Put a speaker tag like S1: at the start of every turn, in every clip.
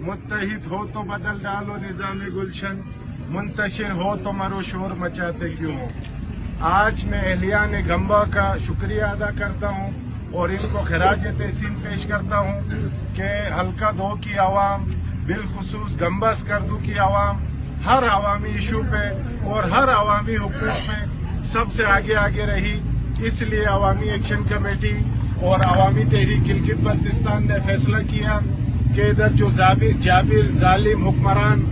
S1: मुत्तहिद हो तो बदल डालो निज़ाम गुलशन, मुंतशिर हो तो मरो शोर मचाते क्यों। आज मैं अहलियान गंबा का शुक्रिया अदा करता हूँ और इनको खराज तहसीन पेश करता हूँ कि हल्का 2 की आवाम, बिलखुसूस गंबा स्कर्दू की आवाम हर अवामी इशू पे और हर अवामी हुकूक पे सबसे आगे रही। इसलिए अवामी एक्शन कमेटी और अवामी तहरीक गिलगित बल्तिस्तान ने फैसला किया कि इधर जो जाबिर जालिम हुक्मरान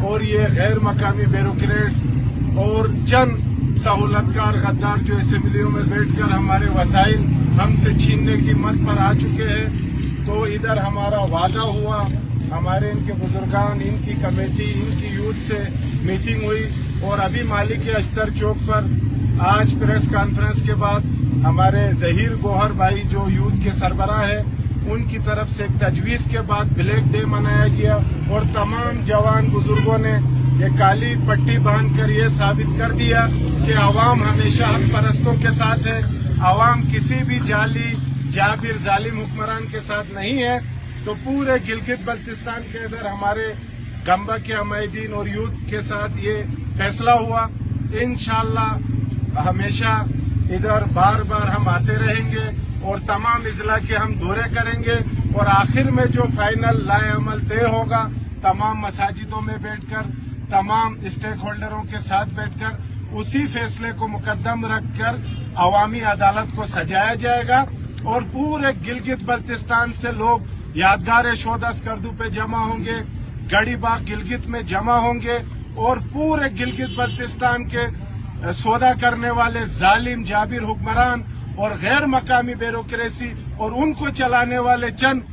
S1: और ये गैर मकामी ब्यूरोक्रेट्स और चंद सहूलतकार गद्दार जो असेंबलियों में बैठकर हमारे वसाइल हमसे छीनने की मत पर आ चुके हैं, तो इधर हमारा वादा हुआ, हमारे इनके बुजुर्गान, इनकी कमेटी, इनकी यूथ से मीटिंग हुई और अभी मालिक अश्तर चौक पर आज प्रेस कॉन्फ्रेंस के बाद हमारे जहीर गोहर भाई जो यूथ के सरबराह है उनकी तरफ से एक तजवीज़ के बाद ब्लैक डे मनाया गया और तमाम जवान बुजुर्गों ने ये काली पट्टी बांधकर ये साबित कर दिया कि अवाम हमेशा हक परस्तों के साथ है, अवाम किसी भी जाबिर जालिम हुक्मरान के साथ नहीं है। तो पूरे गिलगित बल्तिस्तान के अंदर हमारे गंबा के हमायदीन और यूथ के साथ ये फैसला हुआ। इंशाअल्लाह हमेशा इधर बार बार हम आते रहेंगे और तमाम इजला के हम दौरे करेंगे और आखिर में जो फाइनल लाए अमल तय होगा तमाम मसाजिदों में बैठकर तमाम स्टेक होल्डरों के साथ बैठकर उसी फैसले को मुकद्दम रखकर अवामी अदालत को सजाया जाएगा और पूरे गिलगित बल्तिस्तान से लोग यादगार शोदा स्कर्दू पे जमा होंगे, गढ़ी बाग गिलगित में जमा होंगे और पूरे गिलगित बल्तिस्तान के सौदा करने वाले जालिम जाबिर हुक्मरान और गैर मकामी ब्यूरोक्रेसी और उनको चलाने वाले चंद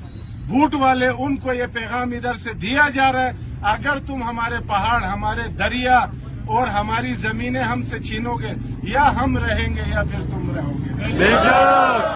S1: भूट वाले, उनको ये पैगाम इधर से दिया जा रहा है, अगर तुम हमारे पहाड़, हमारे दरिया और हमारी जमीनें हमसे छीनोगे या हम रहेंगे या फिर तुम रहोगे।